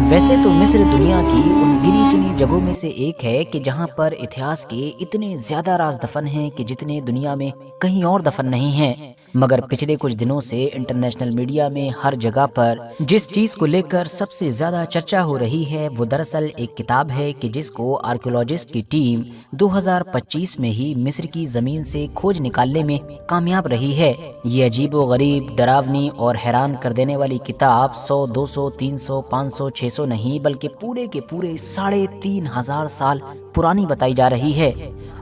वैसे तो मिस्र दुनिया की उन गिनी चुनी जगहों में से एक है कि जहां पर इतिहास के इतने ज्यादा राज दफन हैं कि जितने दुनिया में कहीं और दफन नहीं हैं। मगर पिछले कुछ दिनों से इंटरनेशनल मीडिया में हर जगह पर जिस चीज को लेकर सबसे ज्यादा चर्चा हो रही है वो दरअसल एक किताब है कि जिसको आर्कियोलॉजिस्ट की टीम 2025 में ही मिस्र की जमीन से खोज निकालने में कामयाब रही है। ये अजीबो गरीब, डरावनी और हैरान कर देने वाली किताब 100, 200, 300, 500, 600 नहीं बल्कि पूरे के पूरे 3,500 साल पुरानी बताई जा रही है।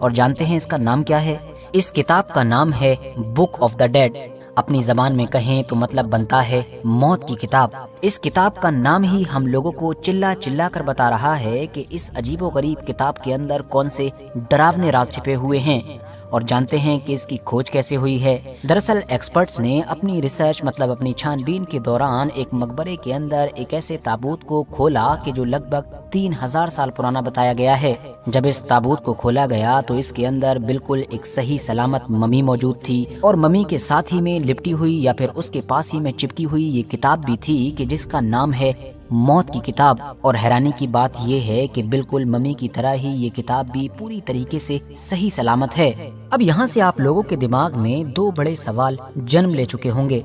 और जानते हैं इसका नाम क्या है? इस किताब का नाम है बुक ऑफ द डेड। अपनी जबान में कहें तो मतलब बनता है मौत की किताब। इस किताब का नाम ही हम लोगों को चिल्ला चिल्ला कर बता रहा है कि इस अजीबो गरीब किताब के अंदर कौन से डरावने राज छिपे हुए हैं। और जानते हैं कि इसकी खोज कैसे हुई है? दरअसल एक्सपर्ट्स ने अपनी रिसर्च मतलब अपनी छानबीन के दौरान एक मकबरे के अंदर एक ऐसे ताबूत को खोला कि जो लगभग 3,000 साल पुराना बताया गया है। जब इस ताबूत को खोला गया तो इसके अंदर बिल्कुल एक सही सलामत मम्मी मौजूद थी और मम्मी के साथ ही में लिपटी हुई या फिर उसके पास ही में चिपकी हुई ये किताब भी थी कि जिसका नाम है मौत की किताब। और हैरानी की बात यह है कि बिल्कुल मम्मी की तरह ही ये किताब भी पूरी तरीके से सही सलामत है। अब यहाँ से आप लोगों के दिमाग में दो बड़े सवाल जन्म ले चुके होंगे।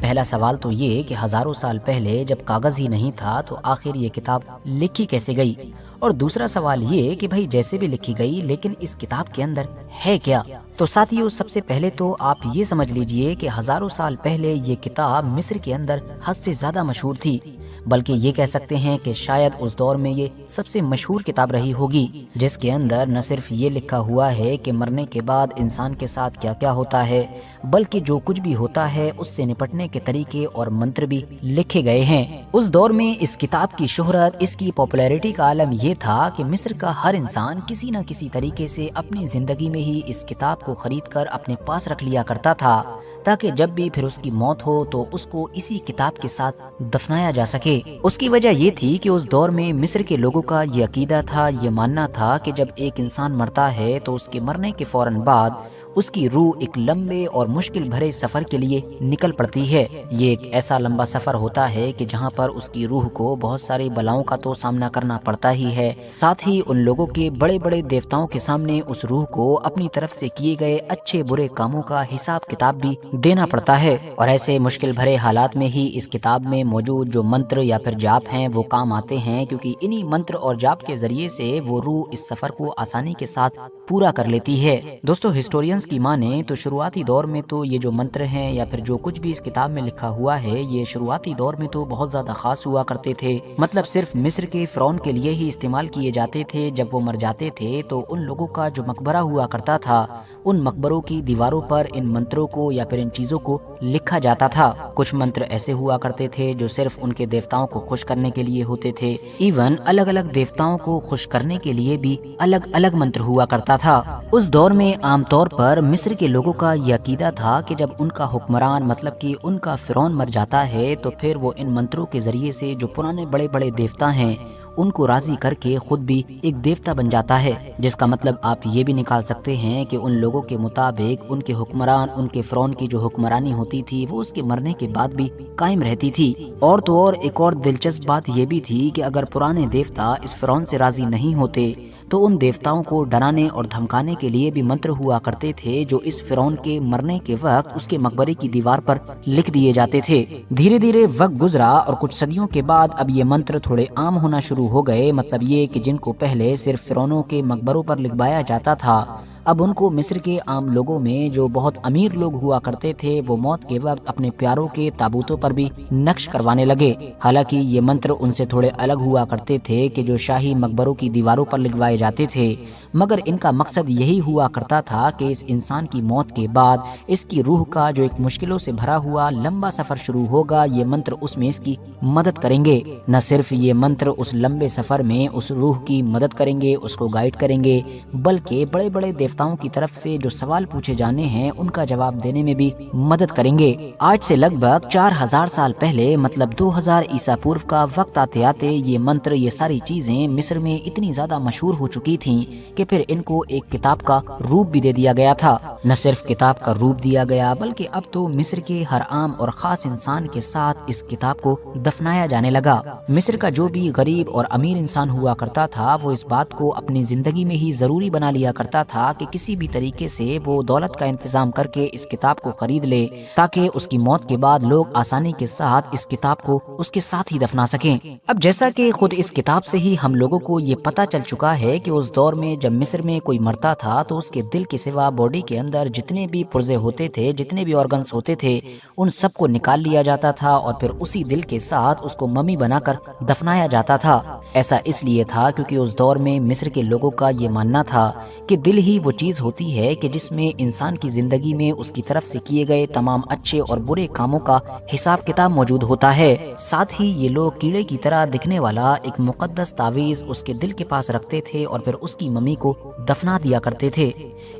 पहला सवाल तो ये कि हजारों साल पहले जब कागज ही नहीं था तो आखिर ये किताब लिखी कैसे गई? और दूसरा सवाल ये कि भाई जैसे भी लिखी गई लेकिन इस किताब के अंदर है क्या? तो साथियों, सबसे पहले तो आप ये समझ लीजिए कि हजारों साल पहले ये किताब मिस्र के अंदर हद से ज्यादा मशहूर थी। बल्कि ये कह सकते हैं कि शायद उस दौर में ये सबसे मशहूर किताब रही होगी, जिसके अंदर न सिर्फ ये लिखा हुआ है कि मरने के बाद इंसान के साथ क्या क्या होता है, बल्कि जो कुछ भी होता है उससे निपटने के तरीके और मंत्र भी लिखे गए हैं। उस दौर में इस किताब की शोहरत, इसकी पॉपुलैरिटी का आलम ये था कि मिस्र का हर इंसान किसी न किसी तरीके से अपनी जिंदगी में ही इस किताब को खरीद कर अपने पास रख लिया करता था, ताकि जब भी फिर उसकी मौत हो तो उसको इसी किताब के साथ दफनाया जा सके। उसकी वजह ये थी कि उस दौर में मिस्र के लोगों का ये अकीदा था, ये मानना था कि जब एक इंसान मरता है तो उसके मरने के फौरन बाद उसकी रूह एक लंबे और मुश्किल भरे सफर के लिए निकल पड़ती है। ये एक ऐसा लंबा सफर होता है कि जहाँ पर उसकी रूह को बहुत सारी बलाओं का तो सामना करना पड़ता ही है, साथ ही उन लोगों के बड़े बड़े देवताओं के सामने उस रूह को अपनी तरफ से किए गए अच्छे बुरे कामों का हिसाब किताब भी देना पड़ता है। और ऐसे मुश्किल भरे हालात में ही इस किताब में मौजूद जो मंत्र या फिर जाप हैं वो काम आते हैं, क्योंकि इन्हीं मंत्र और जाप के जरिए से वो रूह इस सफर को आसानी के साथ पूरा कर लेती है। दोस्तों, हिस्टोरियंस की माने तो शुरुआती दौर में तो ये जो मंत्र हैं या फिर जो कुछ भी इस किताब में लिखा हुआ है ये शुरुआती दौर में तो बहुत ज्यादा खास हुआ करते थे। मतलब सिर्फ मिस्र के फिरौन के लिए ही इस्तेमाल किए जाते थे। जब वो मर जाते थे तो उन लोगों का जो मकबरा हुआ करता था उन मकबरों की दीवारों पर इन मंत्रों को या फिर इन चीजों को लिखा जाता था। कुछ मंत्र ऐसे हुआ करते थे जो सिर्फ उनके देवताओं को खुश करने के लिए होते थे। इवन अलग अलग देवताओं को खुश करने के लिए भी अलग अलग मंत्र हुआ करता था। उस दौर में आमतौर पर मिस्र के लोगों का यह अकीदा था कि जब उनका हुक्मरान मतलब कि उनका फिरौन मर जाता है तो फिर वो इन मंत्रों के जरिए से जो पुराने बड़े बड़े देवता हैं उनको राजी करके खुद भी एक देवता बन जाता है। जिसका मतलब आप ये भी निकाल सकते हैं कि उन लोगों के मुताबिक उनके हुक्मरान, उनके फिरौन की जो हुक्मरानी होती थी वो उसके मरने के बाद भी कायम रहती थी। और तो और एक और दिलचस्प बात ये भी थी कि अगर पुराने देवता इस फिरौन से राजी नहीं होते तो उन देवताओं को डराने और धमकाने के लिए भी मंत्र हुआ करते थे जो इस फिरौन के मरने के वक्त उसके मकबरे की दीवार पर लिख दिए जाते थे। धीरे धीरे वक्त गुजरा और कुछ सदियों के बाद अब ये मंत्र थोड़े आम होना शुरू हो गए। मतलब ये कि जिनको पहले सिर्फ फिरौनों के मकबरों पर लिखवाया जाता था अब उनको मिस्र के आम लोगों में जो बहुत अमीर लोग हुआ करते थे वो मौत के वक्त अपने प्यारों के ताबूतों पर भी नक्श करवाने लगे। हालांकि ये मंत्र उनसे थोड़े अलग हुआ करते थे कि जो शाही मकबरों की दीवारों पर लिखवाए जाते थे, मगर इनका मकसद यही हुआ करता था कि इस इंसान की मौत के बाद इसकी रूह का जो एक मुश्किलों से भरा हुआ लंबा सफर शुरू होगा, ये मंत्र उसमें इसकी मदद करेंगे। न सिर्फ ये मंत्र उस लंबे सफर में उस रूह की मदद करेंगे, उसको गाइड करेंगे, बल्कि बड़े बड़े دیوتاؤں کی طرف سے جو سوال پوچھے جانے ہیں ان کا جواب دینے میں بھی مدد کریں گے۔ آج سے لگ بھگ 4000 سال پہلے مطلب 2000 عیسیٰ پورو کا وقت آتے آتے یہ منتر، یہ ساری چیزیں مصر میں اتنی زیادہ مشہور ہو چکی تھیں کہ پھر ان کو ایک کتاب کا روپ بھی دے دیا گیا تھا۔ نہ صرف کتاب کا روپ دیا گیا بلکہ اب تو مصر کے ہر عام اور خاص انسان کے ساتھ اس کتاب کو دفنایا جانے لگا۔ مصر کا جو بھی غریب اور امیر انسان ہوا کرتا تھا وہ اس بات کو اپنی زندگی میں ہی ضروری بنا لیا کرتا تھا کہ کسی بھی طریقے سے وہ دولت کا انتظام کر کے اس کتاب کو خرید لے تاکہ اس کی موت کے بعد لوگ آسانی کے ساتھ اس کتاب کو اس کے ساتھ ہی دفنا سکیں۔ اب جیسا کہ خود اس کتاب سے ہی ہم لوگوں کو یہ پتہ چل چکا ہے کہ اس دور میں جب مصر میں کوئی مرتا تھا تو اس کے دل کے سوا باڈی کے اندر جتنے بھی پرزے ہوتے تھے، جتنے بھی آرگنز ہوتے تھے، ان سب کو نکال لیا جاتا تھا اور پھر اسی دل کے ساتھ اس کو ممی بنا کر دفنایا جاتا تھا۔ ایسا اس لیے تھا کیونکہ اس دور میں مصر کے لوگوں کا یہ ماننا تھا کہ دل ہی وہ چیز ہوتی ہے کہ جس میں انسان کی زندگی میں اس کی طرف سے کیے گئے تمام اچھے اور برے کاموں کا حساب کتاب موجود ہوتا ہے۔ ساتھ ہی یہ لوگ کیڑے کی طرح دکھنے والا ایک مقدس تعویذ اس کے دل کے پاس رکھتے تھے اور پھر اس کی ممی کو دفنا دیا کرتے تھے۔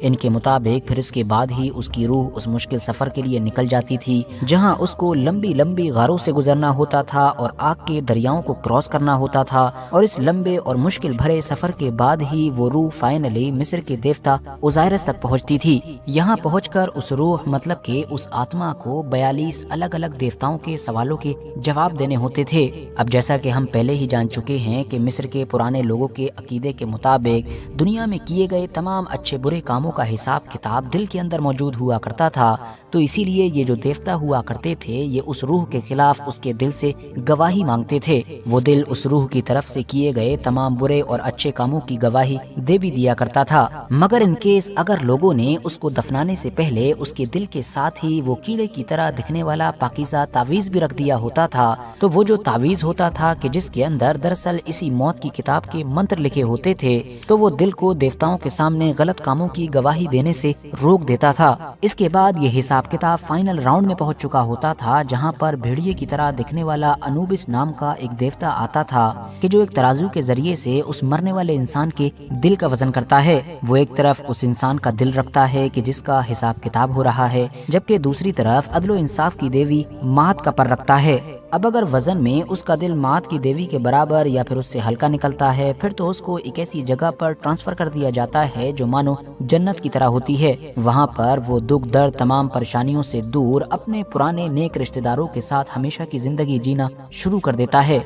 ان کے مطابق پھر اس کے بعد ہی اس کی روح اس مشکل سفر کے لیے نکل جاتی تھی جہاں اس کو لمبی لمبی غاروں سے گزرنا ہوتا تھا اور آگ کے دریاؤں کو کراس کرنا ہوتا تھا، اور اس لمبے اور مشکل بھرے سفر کے بعد ہی وہ روح فائنلی مصر کے دیوتا اوزائرس تک پہنچتی تھی۔ یہاں پہنچ کر اس روح مطلب کہ اس آتما کو 42 الگ الگ دیوتاؤں کے سوالوں کے جواب دینے ہوتے تھے۔ اب جیسا کہ ہم پہلے ہی جان چکے ہیں کہ مصر کے پرانے لوگوں کے عقیدے کے مطابق دنیا میں کیے گئے تمام اچھے برے کاموں کا حساب کتاب دل کے اندر موجود ہوا کرتا تھا، تو اسی لیے یہ جو دیوتا ہوا کرتے تھے یہ اس روح کے خلاف اس کے دل سے گواہی مانگتے تھے۔ وہ دل اس روح کی طرف سے کیے گئے تمام برے اور اچھے کاموں کی گواہی دے بھی دیا کرتا تھا، مگر ان کیس اگر لوگوں نے اس کو دفنانے سے پہلے اس کے دل کے ساتھ ہی وہ کیڑے کی طرح دکھنے والا پاکیزہ تعویذ بھی رکھ دیا ہوتا تھا، تو وہ جو تعویذ ہوتا تھا کہ جس کے اندر دراصل اسی موت کی کتاب کے منتر لکھے ہوتے تھے، تو وہ دل کو دیوتاؤں کے سامنے غلط کاموں کی گواہی دینے سے روک دیتا تھا۔ اس کے بعد یہ حساب کتاب فائنل راؤنڈ میں پہنچ چکا ہوتا تھا جہاں پر بھیڑیے کی طرح دکھنے والا انوبس نام کا ایک دیوتا آتا تھا کہ جو ایک ترازو کے ذریعے سے اس مرنے والے انسان کے دل کا وزن کرتا ہے۔ وہ ایک طرف اس انسان کا دل رکھتا ہے کہ جس کا حساب کتاب ہو رہا ہے، جبکہ دوسری طرف عدل و انصاف کی دیوی مات کا پر رکھتا ہے۔ اب اگر وزن میں اس کا دل مات کی دیوی کے برابر یا پھر اس سے ہلکا نکلتا ہے، پھر تو اس کو ایک ایسی جگہ پر ٹرانسفر کر دیا جاتا ہے جو مانو جنت کی طرح ہوتی ہے۔ وہاں پر وہ دکھ درد تمام پریشانیوں سے دور اپنے پرانے نیک رشتہ داروں کے ساتھ ہمیشہ کی زندگی جینا شروع کر دیتا ہے۔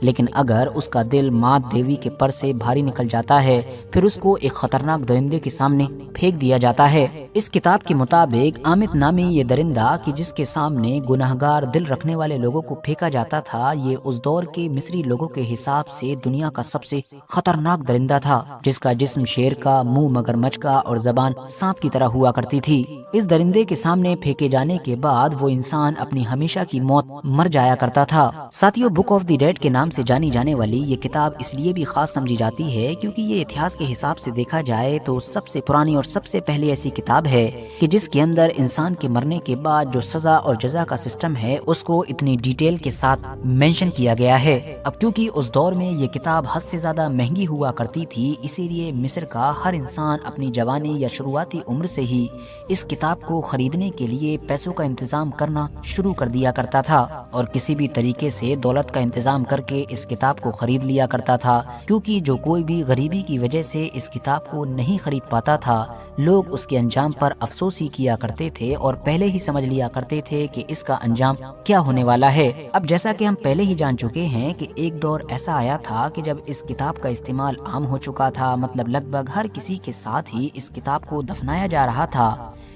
لیکن اگر اس کا دل مات دیوی کے پر سے بھاری نکل جاتا ہے، پھر اس کو ایک خطرناک درندے کے سامنے پھینک دیا جاتا ہے۔ اس کتاب کے مطابق آمت نامی یہ درندہ کہ جس کے سامنے گناہگار دل رکھنے والے لوگوں کو پھینکا جاتا تھا، یہ اس دور کے مصری لوگوں کے حساب سے دنیا کا سب سے خطرناک درندہ تھا، جس کا جسم شیر کا، منہ مگرمچھ کا اور زبان سانپ کی طرح ہوا کرتی تھی۔ اس درندے کے سامنے پھینکے جانے کے بعد وہ انسان اپنی ہمیشہ کی موت مر جایا کرتا تھا۔ ساتھیوں، بک آف دی ڈیڈ کے نام سے جانی جانے والی یہ کتاب اس لیے بھی خاص سمجھی جاتی ہے کیونکہ یہ اتہاس کے حساب سے دیکھا جائے تو سب سے پرانی اور سب سے پہلی ایسی کتاب ہے کہ جس کے اندر انسان کے مرنے کے بعد جو سزا اور جزا کا سسٹم ہے اس کو اتنی ڈیٹیل کے ساتھ مینشن کیا گیا ہے۔ اب کیونکہ اس دور میں یہ کتاب حد سے زیادہ مہنگی ہوا کرتی تھی، اسی لیے مصر کا ہر انسان اپنی جوانی یا شروعاتی عمر سے ہی اس کتاب کو خریدنے کے لیے پیسوں کا انتظام کرنا شروع کر دیا کرتا تھا اور کسی بھی طریقے سے دولت کا انتظام کر کے اس کتاب کو خرید لیا کرتا تھا، کیونکہ جو کوئی بھی غریبی کی وجہ سے اس کتاب کو نہیں خرید پاتا تھا، لوگ اس کے انجام پر افسوس ہی کیا کرتے تھے اور پہلے ہی سمجھ لیا کرتے تھے کہ اس کا انجام کیا ہونے والا ہے۔ اب جیسا کہ ہم پہلے ہی جان چکے ہیں کہ ایک دور ایسا آیا تھا کہ جب اس کتاب کا استعمال عام ہو چکا تھا، مطلب لگ بھگ ہر کسی کے ساتھ ہی اس کتاب کو دفنایا جا رہا تھا۔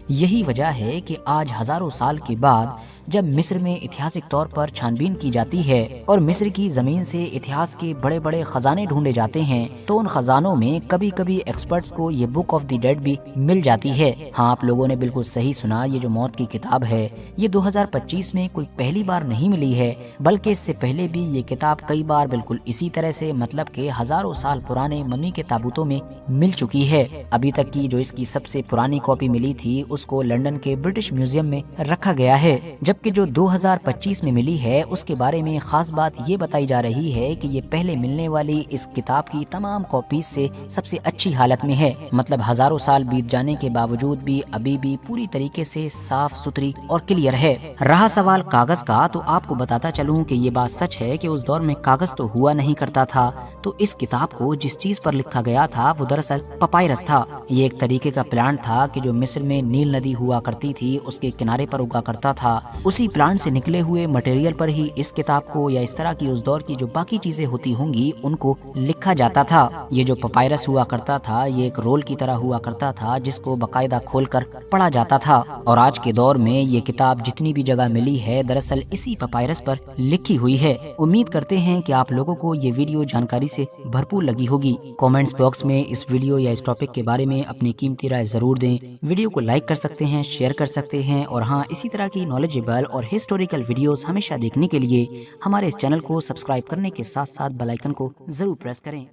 یہی وجہ ہے کہ آج ہزاروں سال کے بعد جب مصر میں اتہاسک طور پر چھانبین کی جاتی ہے اور مصر کی زمین سے اتہاس کے بڑے بڑے خزانے ڈھونڈے جاتے ہیں، تو ان خزانوں میں کبھی کبھی ایکسپرٹس کو یہ بک آف دی ڈیڈ بھی مل جاتی ہے۔ ہاں، آپ لوگوں نے بالکل صحیح سنا، یہ جو موت کی کتاب ہے یہ 2025 میں کوئی پہلی بار نہیں ملی ہے، بلکہ اس سے پہلے بھی یہ کتاب کئی بار بالکل اسی طرح سے، مطلب کہ ہزاروں سال پرانے ممی کے تابوتوں میں مل چکی ہے۔ ابھی تک کی جو اس کی سب سے پرانی کاپی ملی تھی اس کو لندن کے برٹش میوزیم میں رکھا گیا ہے، जबकि जो 2025 में मिली है उसके बारे में खास बात ये बताई जा रही है कि ये पहले मिलने वाली इस किताब की तमाम कॉपीज से सबसे अच्छी हालत में है। मतलब हजारों साल बीत जाने के बावजूद भी अभी भी पूरी तरीके से साफ सुथरी और क्लियर है। रहा सवाल कागज का, तो आपको बताता चलूं कि ये बात सच है कि उस दौर में कागज तो हुआ नहीं करता था, तो इस किताब को जिस चीज पर लिखा गया था वो दरअसल पपायरस था। ये एक तरीके का प्लांट था कि जो मिस्र में नील नदी हुआ करती थी उसके किनारे पर उगा करता था। उसी प्लांट से निकले हुए मटेरियल पर ही इस किताब को या इस तरह की उस दौर की जो बाकी चीजें होती होंगी उनको लिखा जाता था। ये जो पपायरस हुआ करता था ये एक रोल की तरह हुआ करता था जिसको बाकायदा खोलकर पढ़ा जाता था। और आज के दौर में ये किताब जितनी भी जगह मिली है दरअसल इसी पपायरस पर लिखी हुई है। उम्मीद करते हैं कि आप लोगों को ये वीडियो जानकारी से भरपूर लगी होगी। कमेंट्स बॉक्स में इस वीडियो या इस टॉपिक के बारे में अपनी कीमती राय जरूर दें। वीडियो को लाइक कर सकते हैं, शेयर कर सकते हैं, और हाँ, इसी तरह की नॉलेजेबल और हिस्टोरिकल वीडियोस हमेशा देखने के लिए हमारे इस चैनल को सब्सक्राइब करने के साथ साथ बेल आइकन को जरूर प्रेस करें।